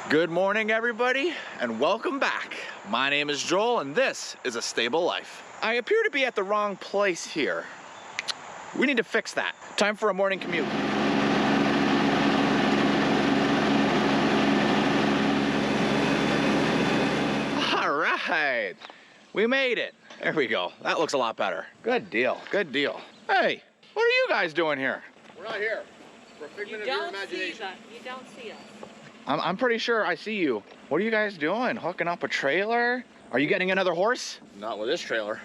Good morning, everybody, and welcome back. My name is Joel, and this is A Stable Life. I appear to be at the wrong place here. We need to fix that. Time for a morning commute. All right, we made it. There we go. That looks a lot better. Good deal, good deal. Hey, what are you guys doing here? We're not here. We're a figment of your imagination. You don't see us. I'm pretty sure I see you. What are you guys doing? Hooking up a trailer? Are you getting another horse? Not with this trailer.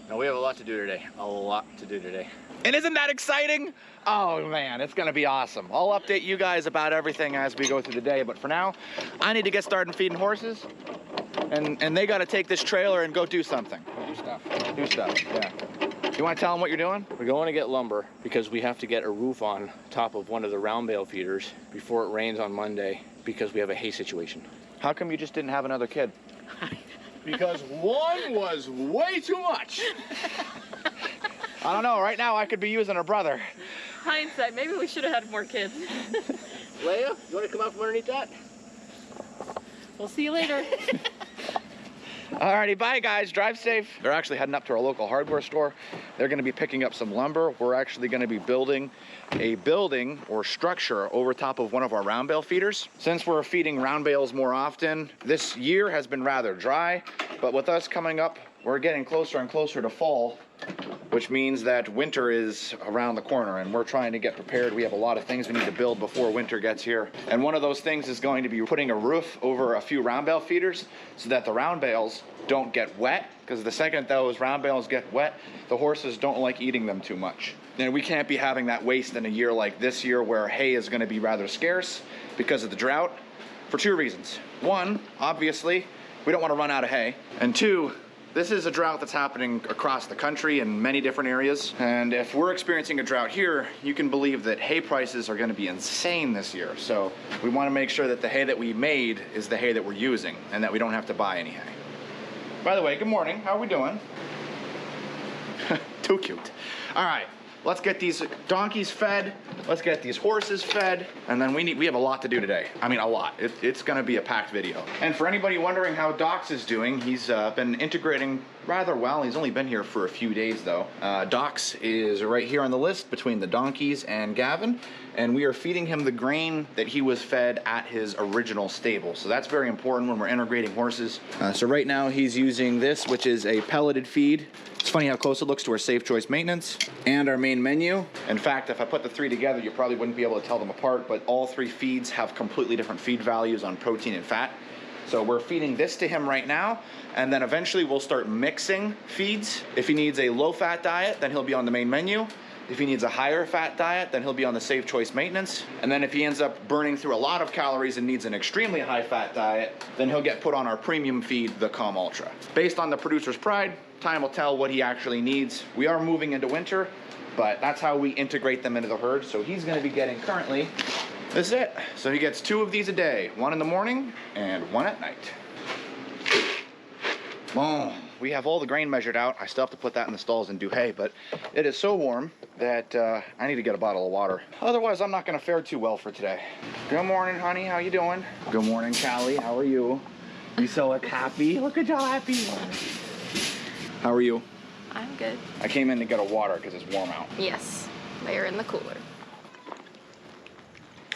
No, we have a lot to do today. A lot to do today. And isn't that exciting? Oh man, it's gonna be awesome. I'll update you guys about everything as we go through the day, but for now, I need to get started feeding horses, and they gotta take this trailer and go do something. Do stuff. Do stuff, yeah. You wanna tell them what you're doing? We're going to get lumber because we have to get a roof on top of one of the round bale feeders before it rains on Monday because we have a hay situation. How come you just didn't have another kid? Because one was way too much. I don't know, right now I could be using a brother. Hindsight, maybe we should have had more kids. Leia, you want to come out from underneath that? We'll see you later. Alrighty, bye guys, drive safe. They're actually heading up to our local hardware store. They're gonna be picking up some lumber. We're actually gonna be building a building or structure over top of one of our round bale feeders. Since we're feeding round bales more often, this year has been rather dry, but with us coming up, we're getting closer and closer to fall, which means that winter is around the corner and we're trying to get prepared. We have a lot of things we need to build before winter gets here. And one of those things is going to be putting a roof over a few round bale feeders so that the round bales don't get wet, because the second those round bales get wet, the horses don't like eating them too much. And we can't be having that waste in a year like this year where hay is going to be rather scarce because of the drought for two reasons. One, obviously, we don't want to run out of hay. And two, this is a drought that's happening across the country in many different areas. And if we're experiencing a drought here, you can believe that hay prices are gonna be insane this year. So we wanna make sure that the hay that we made is the hay that we're using and that we don't have to buy any hay. By the way, good morning, how are we doing? Too cute. All right, let's get these donkeys fed. Let's get these horses fed. And then we have a lot to do today. I mean, a lot. It's gonna be a packed video. And for anybody wondering how Docs is doing, he's been integrating rather well. He's only been here for a few days though. Docs is right here on the list between the donkeys and Gavin. And we are feeding him the grain that he was fed at his original stable. So that's very important when we're integrating horses. So right now he's using this, which is a pelleted feed. It's funny how close it looks to our Safe Choice Maintenance and our main menu. In fact, if I put the three together, you probably wouldn't be able to tell them apart, but all three feeds have completely different feed values on protein and fat. So we're feeding this to him right now, and then eventually we'll start mixing feeds. If he needs a low-fat diet, then he'll be on the main menu. If he needs a higher fat diet, then he'll be on the Safe Choice Maintenance. And then if he ends up burning through a lot of calories and needs an extremely high fat diet, then he'll get put on our premium feed, the Calm Ultra. Based on the producer's pride, time will tell what he actually needs. We are moving into winter, but that's how we integrate them into the herd. So he's gonna be getting currently, this is it. So he gets 2 of these a day, 1 in the morning and 1 at night. Boom. We have all the grain measured out. I still have to put that in the stalls and do hay, but it is so warm that I need to get a bottle of water. Otherwise, I'm not gonna fare too well for today. Good morning, honey, how you doing? Good morning, Callie, how are you? You so happy? Look at how happy you are. How are you? I'm good. I came in to get a water because it's warm out. Yes, they're in the cooler.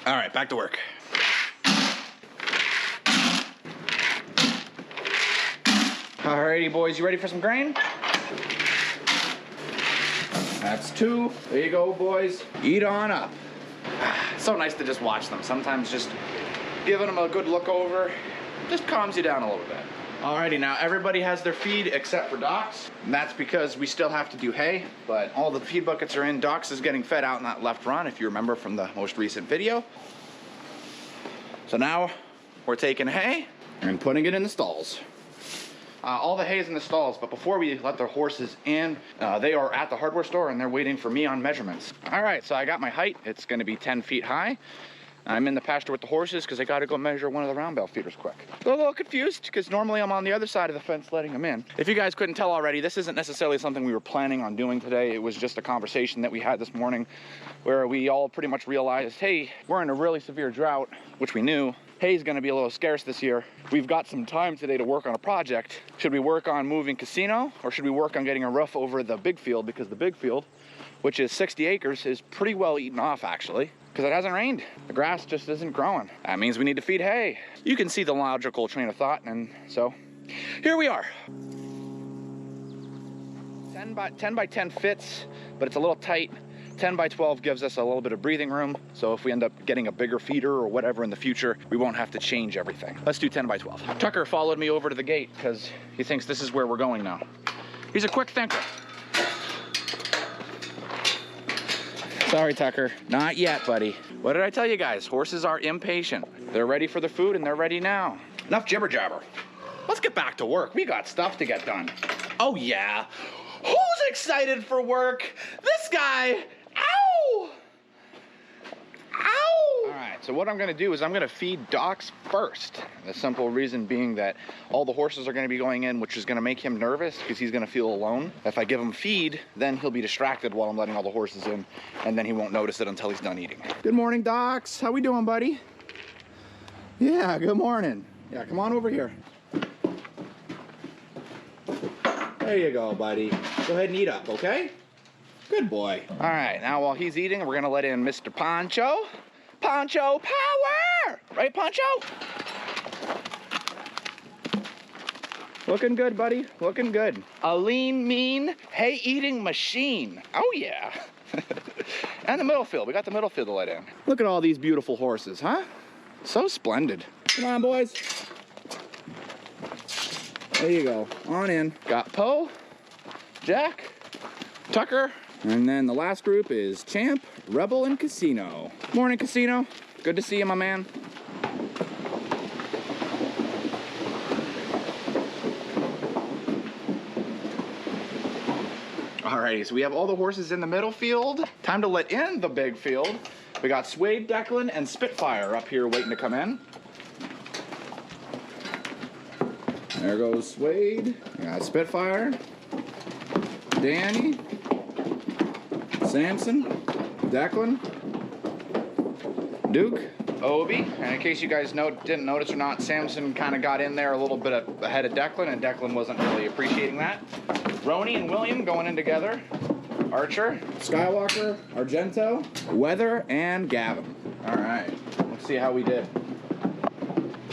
All right, back to work. Alrighty, boys, you ready for some grain? That's 2. There you go, boys. Eat on up. So nice to just watch them. Sometimes just giving them a good look over just calms you down a little bit. Alrighty, now everybody has their feed except for Docs, and that's because we still have to do hay, but all the feed buckets are in. Docs is getting fed out in that left run, if you remember from the most recent video. So now we're taking hay and putting it in the stalls. All the hay is in the stalls, but before we let the horses in, they are at the hardware store and they're waiting for me on measurements. All right, so I got my height. It's gonna be 10 feet high. I'm in the pasture with the horses because I got to go measure one of the round bale feeders quick. A little confused because normally I'm on the other side of the fence letting them in. If you guys couldn't tell already, this isn't necessarily something we were planning on doing today. It was just a conversation that we had this morning where we all pretty much realized, hey, we're in a really severe drought, which we knew. Hay's gonna be a little scarce this year. We've got some time today to work on a project. Should we work on moving casino or should we work on getting a roof over the big field? Because the big field, which is 60 acres, is pretty well eaten off actually, because it hasn't rained. The grass just isn't growing. That means we need to feed hay. You can see the logical train of thought, and so here we are. 10 by 10 fits, but it's a little tight. 10 by 12 gives us a little bit of breathing room, so if we end up getting a bigger feeder or whatever in the future, we won't have to change everything. Let's do 10 by 12. Tucker followed me over to the gate because he thinks this is where we're going now. He's a quick thinker. Sorry, Tucker, not yet, buddy. What did I tell you guys? Horses are impatient. They're ready for the food and they're ready now. Enough jibber jabber. Let's get back to work. We got stuff to get done. Oh yeah. Who's excited for work? This guy. Ow! Ow! All right, so what I'm gonna do is I'm gonna feed Docs first. The simple reason being that all the horses are gonna be going in, which is gonna make him nervous because he's gonna feel alone. If I give him feed, then he'll be distracted while I'm letting all the horses in, and then he won't notice it until he's done eating. Good morning, Docs. How we doing, buddy? Yeah, good morning. Yeah, come on over here. There you go, buddy. Go ahead and eat up, okay? Good boy. All right, now while he's eating, we're gonna let in Mr. Poncho. Poncho power! Right, Poncho? Looking good, buddy. Looking good. A lean, mean, hay-eating machine. Oh, yeah. And the middle field. We got the middle field to let in. Look at all these beautiful horses, huh? So splendid. Come on, boys. There you go. On in. Got Poe, Jack, Tucker, and then the last group is Champ, Rebel, and Casino. Morning, Casino. Good to see you, my man. Alrighty, so we have all the horses in the middle field. Time to let in the big field. We got Suede, Declan, and Spitfire up here waiting to come in. There goes Suede. We got Spitfire, Danny, Samson, Declan, Duke, Obi. And in case you guys didn't notice or not, Samson kind of got in there a little bit ahead of Declan, and Declan wasn't really appreciating that. Roni and William going in together. Archer, Skywalker, Argento, Weather, and Gavin. All right, let's see how we did.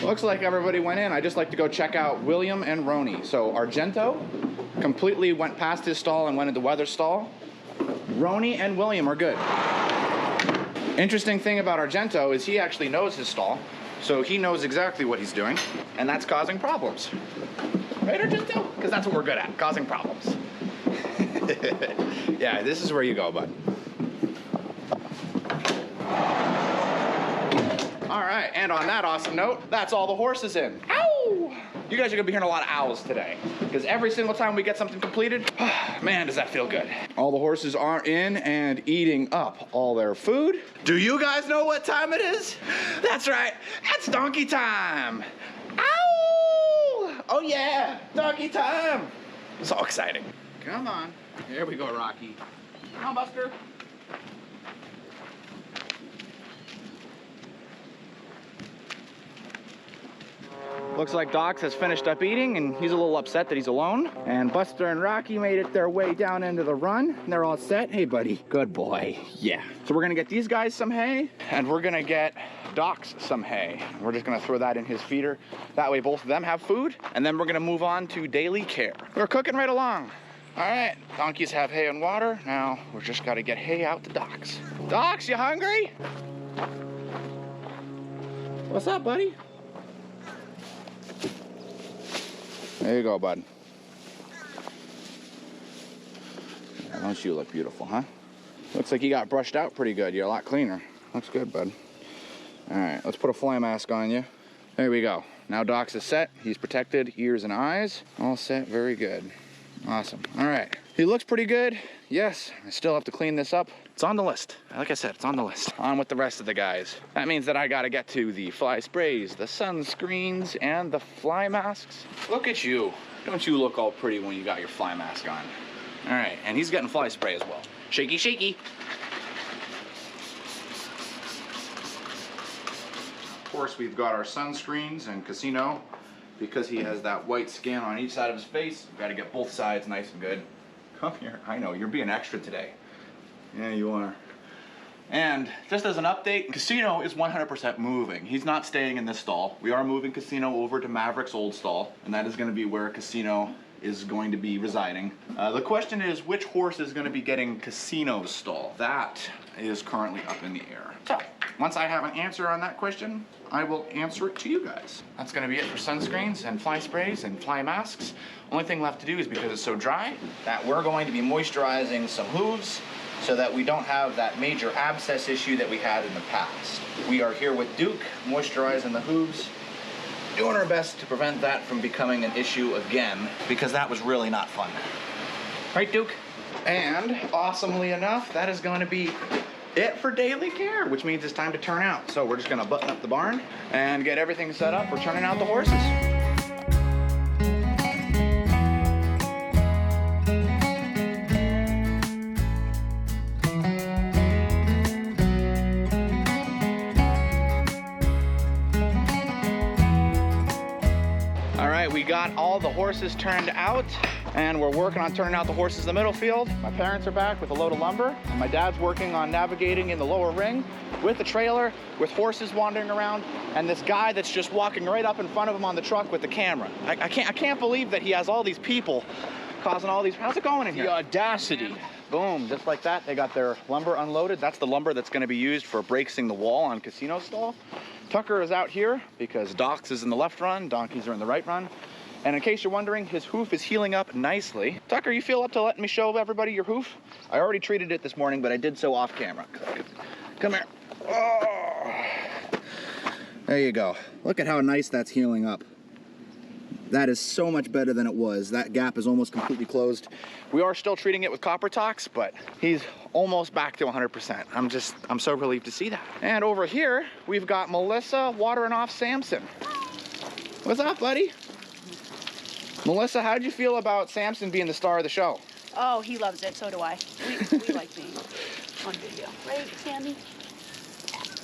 Looks like everybody went in. I just like to go check out William and Roni. So Argento completely went past his stall and went into Weather's stall. Roni and William are good. Interesting thing about Argento is he actually knows his stall, so he knows exactly what he's doing, and that's causing problems. Right, Argento? Because that's what we're good at, causing problems. Yeah, this is where you go, bud. All right, and on that awesome note, that's all the horses in. Ow! You guys are gonna be hearing a lot of owls today, because every single time we get something completed, man, does that feel good. All the horses are in and eating up all their food. Do you guys know what time it is? That's right, it's donkey time. Ow! Oh yeah, donkey time. So exciting. Come on, here we go, Rocky. Come on, Buster. Looks like Docs has finished up eating and he's a little upset that he's alone. And Buster and Rocky made it their way down into the run. And they're all set. Hey, buddy. Good boy. Yeah. So we're gonna get these guys some hay and we're gonna get Docs some hay. We're just gonna throw that in his feeder. That way both of them have food. And then we're gonna move on to daily care. We're cooking right along. All right, donkeys have hay and water. Now we're just gotta get hay out to Docs. Docs, you hungry? What's up, buddy? There you go, bud. Don't you look beautiful, huh? Looks like you got brushed out pretty good. You're a lot cleaner. Looks good, bud. All right, let's put a fly mask on you. There we go. Now Docs is set. He's protected, ears and eyes. All set, very good. Awesome. All right, he looks pretty good. Yes, I still have to clean this up It's on the list. Like I said, it's on the list. On with the rest of the guys. That means that I gotta get to the fly sprays, the sunscreens, and the fly masks. Look at you. Don't you look all pretty when you got your fly mask on? All right, and he's getting fly spray as well. Shaky, shaky. Of course, we've got our sunscreens and Casino. Because he has that white skin on each side of his face, we've got to get both sides nice and good. Come here. I know, you're being extra today. Yeah, you are. And just as an update, Casino is 100% moving. He's not staying in this stall. We are moving Casino over to Maverick's old stall, and that is going to be where Casino is going to be residing. The question is, which horse is going to be getting Casino's stall? That is currently up in the air. So, once I have an answer on that question, I will answer it to you guys. That's going to be it for sunscreens and fly sprays and fly masks. Only thing left to do is, because it's so dry, that we're going to be moisturizing some hooves so that we don't have that major abscess issue that we had in the past. We are here with Duke, moisturizing the hooves, doing our best to prevent that from becoming an issue again, because that was really not fun. Right, Duke? And awesomely enough, that is going to be it for daily care, which means it's time to turn out. So we're just going to button up the barn and get everything set up for turning out the horses. We got all the horses turned out, and we're working on turning out the horses in the middle field. My parents are back with a load of lumber, and my dad's working on navigating in the lower ring with the trailer, with horses wandering around, and this guy that's just walking right up in front of him on the truck with the camera. I can't believe that he has all these people causing all these. How's it going in here? The audacity. Boom, just like that, they got their lumber unloaded. That's the lumber that's gonna be used for bracing the wall on Casino's stall. Tucker is out here because Docs is in the left run, donkeys are in the right run. And in case you're wondering, his hoof is healing up nicely. Tucker, you feel up to letting me show everybody your hoof? I already treated it this morning, but I did so off camera. Come here. Oh. There you go. Look at how nice that's healing up. That is so much better than it was. That gap is almost completely closed. We are still treating it with copper tox, but he's almost back to 100%. I'm so relieved to see that. And over here, we've got Melissa watering off Samson. What's up, buddy? Melissa, how'd you feel about Samson being the star of the show? Oh, he loves it. So do I. We like being on video. Right, Sammy?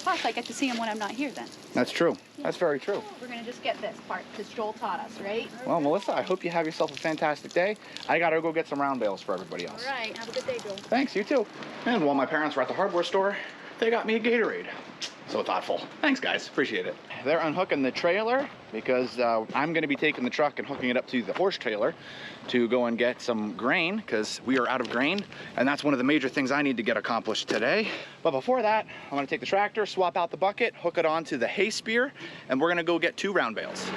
Plus, I get to see him when I'm not here then. That's true. That's very true. We're going to just get this part because Joel taught us, right? Well, Melissa, I hope you have yourself a fantastic day. I got to go get some round bales for everybody else. All right. Have a good day, Joel. Thanks, you too. And while my parents were at the hardware store, they got me a Gatorade. So thoughtful. Thanks, guys. Appreciate it. They're unhooking the trailer because I'm going to be taking the truck and hooking it up to the horse trailer to go and get some grain because we are out of grain. And that's one of the major things I need to get accomplished today. But before that, I'm going to take the tractor, swap out the bucket, hook it onto the hay spear, and we're going to go get 2 round bales.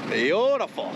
Beautiful.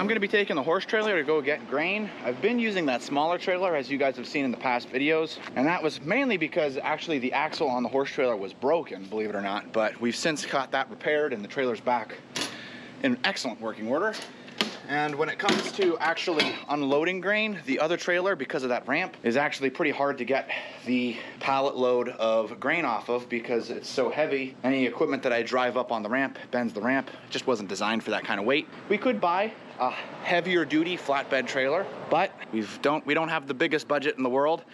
I'm gonna be taking the horse trailer to go get grain. I've been using that smaller trailer, as you guys have seen in the past videos, and that was mainly because actually the axle on the horse trailer was broken, believe it or not, but we've since got that repaired and the trailer's back in excellent working order. And when it comes to actually unloading grain, the other trailer, because of that ramp, is actually pretty hard to get the pallet load of grain off of because it's so heavy. Any equipment that I drive up on the ramp bends the ramp. It just wasn't designed for that kind of weight. We could buy a heavier duty flatbed trailer, but we don't have the biggest budget in the world.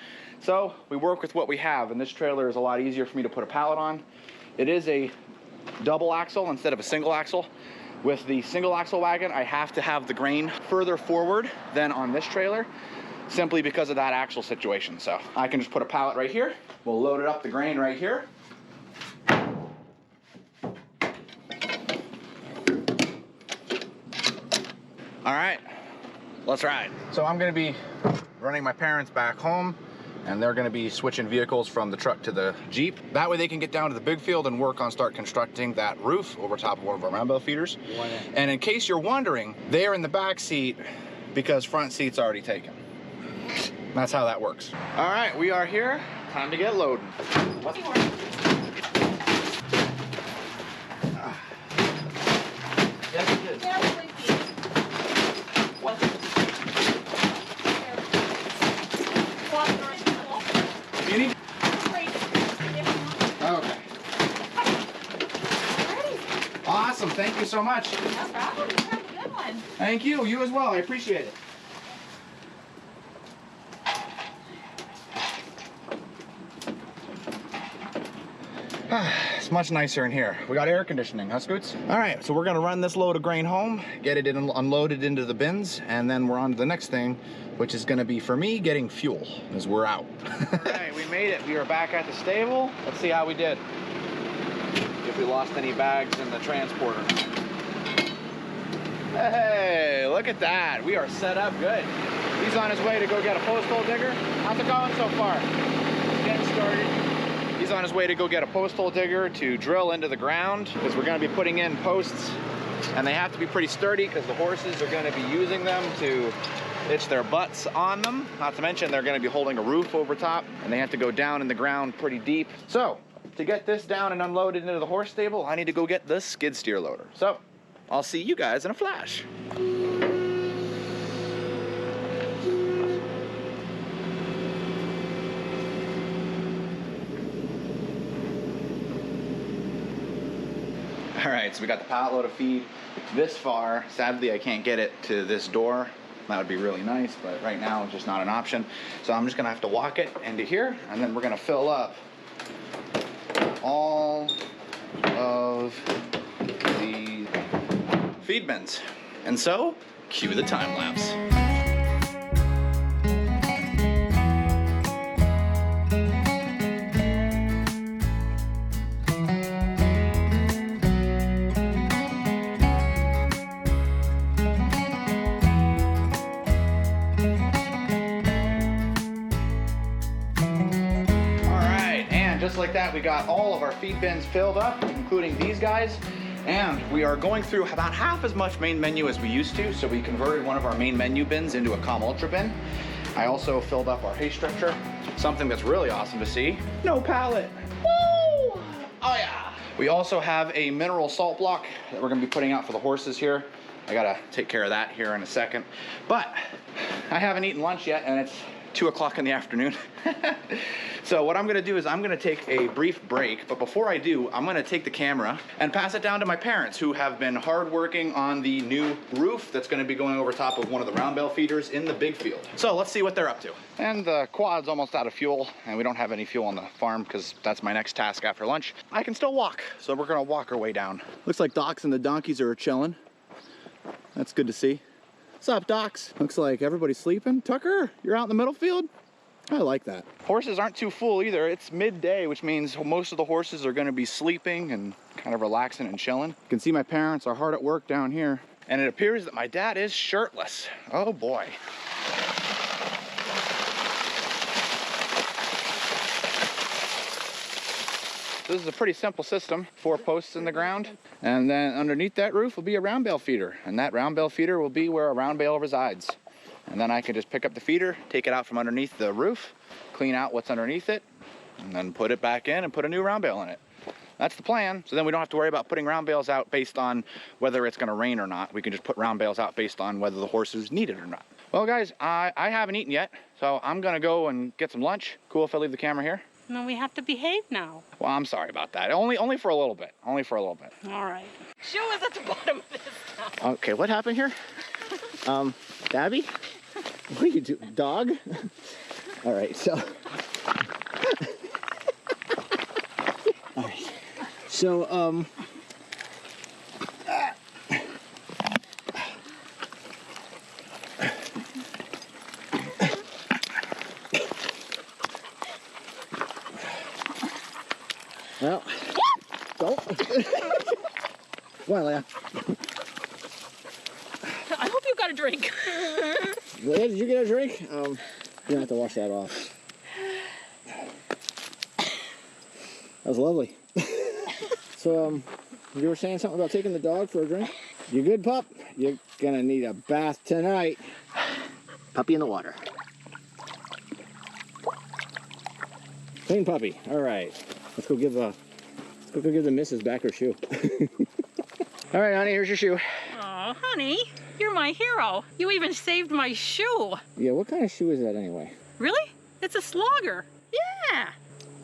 So we work with what we have, and this trailer is a lot easier for me to put a pallet on. It is a double axle instead of a single axle. With the single axle wagon, I have to have the grain further forward than on this trailer, simply because of that axle situation. So I can just put a pallet right here. We'll load it up the grain right here. All right, let's ride. So I'm gonna be running my parents back home, and they're gonna be switching vehicles from the truck to the Jeep. That way they can get down to the big field and start constructing that roof over top of one of our round bale feeders. And in case you're wondering, they're in the back seat because front seat's already taken. That's how that works. All right, we are here. Time to get loading. You need... Okay. Awesome, thank you so much. No problem. You have a good one. Thank you, you as well, I appreciate it. It's much nicer in here. We got air conditioning, huh, Scoots? All right, so we're gonna run this load of grain home, get it unloaded into the bins, and then we're on to the next thing, which is gonna be, for me, getting fuel, as we're out. All right, we made it. We are back at the stable. Let's see how we did. If we lost any bags in the transporter. Hey, look at that. We are set up good. He's on his way to go get a post hole digger. How's it going so far? Just getting started. He's on his way to go get a post hole digger to drill into the ground, because we're going to be putting in posts, and they have to be pretty sturdy because the horses are going to be using them to itch their butts on them. Not to mention they're going to be holding a roof over top, and they have to go down in the ground pretty deep. So to get this down and unloaded into the horse stable, I need to go get the skid steer loader. So I'll see you guys in a flash. All right, so we got the pallet load of feed this far. Sadly, I can't get it to this door. That would be really nice, but right now it's just not an option. So I'm just gonna have to walk it into here, and then we're gonna fill up all of the feed bins. And so, cue the time lapse. Just like that, we got all of our feed bins filled up, including these guys, and we are going through about half as much main menu as we used to, so we converted one of our main menu bins into a Com Ultra bin. I also filled up our hay stretcher, something that's really awesome to see. No pallet. Woo! Oh yeah! We also have a mineral salt block that we're gonna be putting out for the horses here. I gotta take care of that here in a second. But I haven't eaten lunch yet, and it's 2 o'clock in the afternoon. So what I'm gonna do is I'm gonna take a brief break, but before I do, I'm gonna take the camera and pass it down to my parents, who have been hard working on the new roof that's gonna be going over top of one of the round bale feeders in the big field. So let's see what they're up to. And the quad's almost out of fuel, and we don't have any fuel on the farm because that's my next task after lunch. I can still walk, so we're gonna walk our way down. Looks like Docs and the donkeys are chilling. That's good to see. What's up, Docs? Looks like everybody's sleeping. Tucker, you're out in the middle field? I like that. Horses aren't too full either. It's midday, which means most of the horses are gonna be sleeping and kind of relaxing and chilling. You can see my parents are hard at work down here. And it appears that my dad is shirtless. Oh boy. So this is a pretty simple system. 4 posts in the ground, and then underneath that roof will be a round bale feeder, and that round bale feeder will be where a round bale resides. And then I can just pick up the feeder, take it out from underneath the roof, clean out what's underneath it, and then put it back in and put a new round bale in it. That's the plan. So then we don't have to worry about putting round bales out based on whether it's gonna rain or not. We can just put round bales out based on whether the horses need it or not. Well guys, I haven't eaten yet, so I'm gonna go and get some lunch. Cool if I leave the camera here? No, we have to behave now. Well, I'm sorry about that. Only for a little bit. Only for a little bit. All right. Shoe is at the bottom of this now. Okay, what happened here? Dabby? What are you doing? Dog? All right, so. All right. So, well, don't. Well, yeah. I hope you got a drink. Leia, did you get a drink? You don't have to wash that off. That was lovely. So, you were saying something about taking the dog for a drink? You good, pup? You're gonna need a bath tonight. Puppy in the water. Clean puppy. All right. Let's go give the missus back her shoe. All right, honey, here's your shoe. Oh, honey, you're my hero. You even saved my shoe. Yeah, what kind of shoe is that anyway? Really? It's a slogger. Yeah.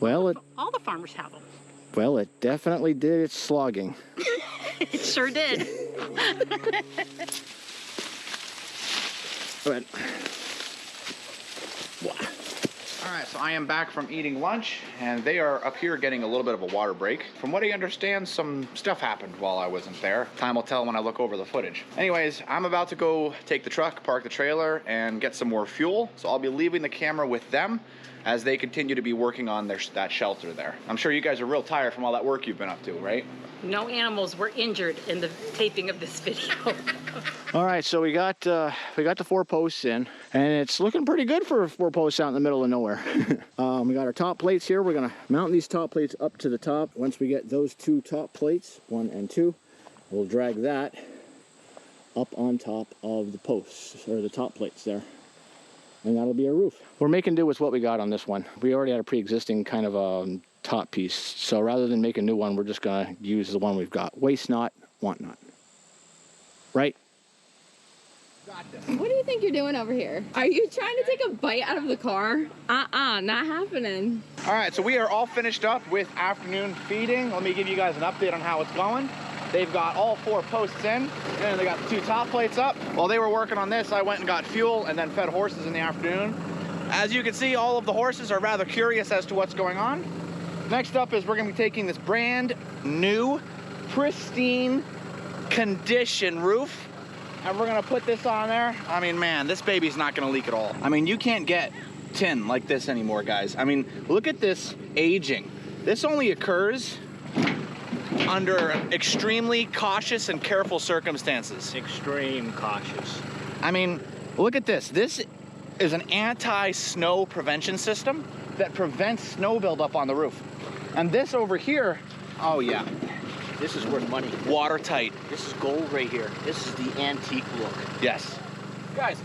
Well, All the farmers have them. it definitely did its slogging. It sure did. Go ahead. All right, so I am back from eating lunch, and they are up here getting a little bit of a water break. From what I understand, some stuff happened while I wasn't there. Time will tell when I look over the footage. Anyways, I'm about to go take the truck, park the trailer, and get some more fuel. So I'll be leaving the camera with them as they continue to be working on that shelter there. I'm sure you guys are real tired from all that work you've been up to, right? No animals were injured in the taping of this video. All right, so we got the 4 posts in, and it's looking pretty good for 4 posts out in the middle of nowhere. We got our top plates here. We're gonna mount these top plates up to the top. Once we get those 2 top plates, 1 and 2, we'll drag that up on top of the posts, or the top plates there. And that'll be our roof. We're making do with what we got on this one. We already had a pre-existing kind of a top piece. So rather than make a new one, we're just gonna use the one we've got. Waste not, want not. Right? What do you think you're doing over here? Are you trying to take a bite out of the car? Not happening. All right, so we are all finished up with afternoon feeding. Let me give you guys an update on how it's going. They've got all 4 posts in, and they got the 2 top plates up. While they were working on this, I went and got fuel and then fed horses in the afternoon. As you can see, all of the horses are rather curious as to what's going on. Next up is we're gonna be taking this brand new, pristine condition roof, and we're gonna put this on there. I mean, man, this baby's not gonna leak at all. I mean, you can't get tin like this anymore, guys. I mean, look at this aging. This only occurs under extremely cautious and careful circumstances. Extreme cautious. I mean, look at this. This is an anti-snow prevention system that prevents snow buildup on the roof. And this over here, oh yeah, This is worth money. watertight. This is gold right here. This is the antique look. Yes. Guys,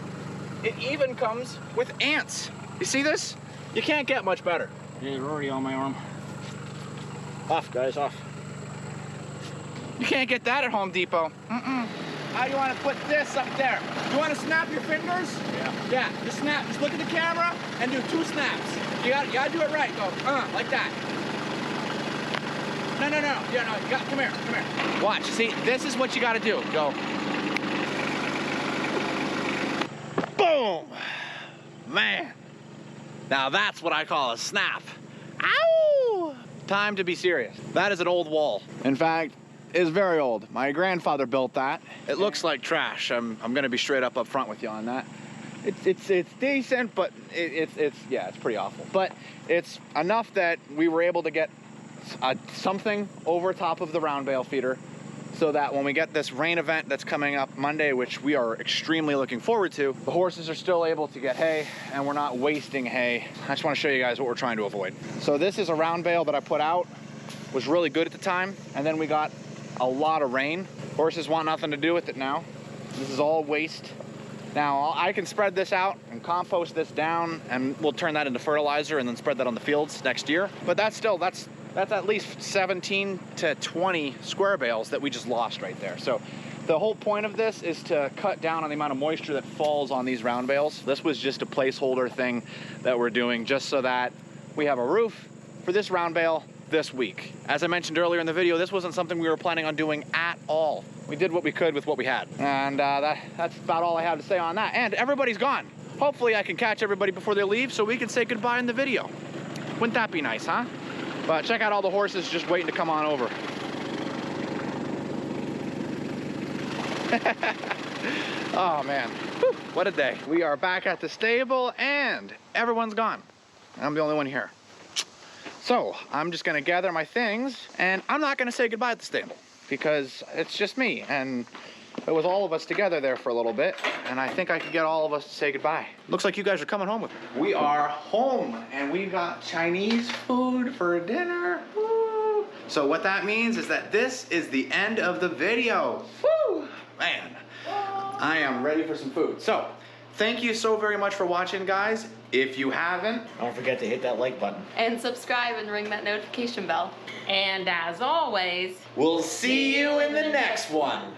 it even comes with ants. You see this? You can't get much better. Yeah, they're already on my arm. Off, guys, off. You can't get that at Home Depot. How do you want to put this up there? You want to snap your fingers? Yeah. Yeah, just snap. Just look at the camera and do 2 snaps. You gotta do it right. Go, like that. No. Yeah, no. Come here. Watch. See, this is what you gotta do. Go. Boom. Man. Now that's what I call a snap. Ow! Time to be serious. That is an old wall. In fact, it's very old. My grandfather built that. It looks like trash. I'm gonna be straight up front with you on that. It's decent, but it's pretty awful. But it's enough that we were able to get something over top of the round bale feeder, so that when we get this rain event that's coming up Monday, which we are extremely looking forward to, the horses are still able to get hay and we're not wasting hay. I just want to show you guys what we're trying to avoid. So this is a round bale that I put out was really good at the time, and then we got a lot of rain. Horses want nothing to do with it now. This is all waste. Now I can spread this out and compost this down, and we'll turn that into fertilizer and then spread that on the fields next year. But that's at least 17 to 20 square bales that we just lost right there. So the whole point of this is to cut down on the amount of moisture that falls on these round bales. This was just a placeholder thing that we're doing just so that we have a roof for this round bale this week. As I mentioned earlier in the video, this wasn't something we were planning on doing at all. We did what we could with what we had. And that's about all I have to say on that. And everybody's gone. Hopefully I can catch everybody before they leave so we can say goodbye in the video. Wouldn't that be nice, huh? But check out all the horses just waiting to come on over. Oh man, whew, what a day. We are back at the stable and everyone's gone. I'm the only one here. So I'm just gonna gather my things, and I'm not gonna say goodbye at the stable because it's just me, and it was all of us together there for a little bit, and I think I could get all of us to say goodbye. Looks like you guys are coming home with me. We are home, and we got Chinese food for dinner. Woo. So what that means is that this is the end of the video. Woo! Man, I am ready for some food. So thank you so very much for watching, guys. If you haven't, Don't forget to hit that like button. And subscribe and ring that notification bell. And as always, we'll see you in the next one.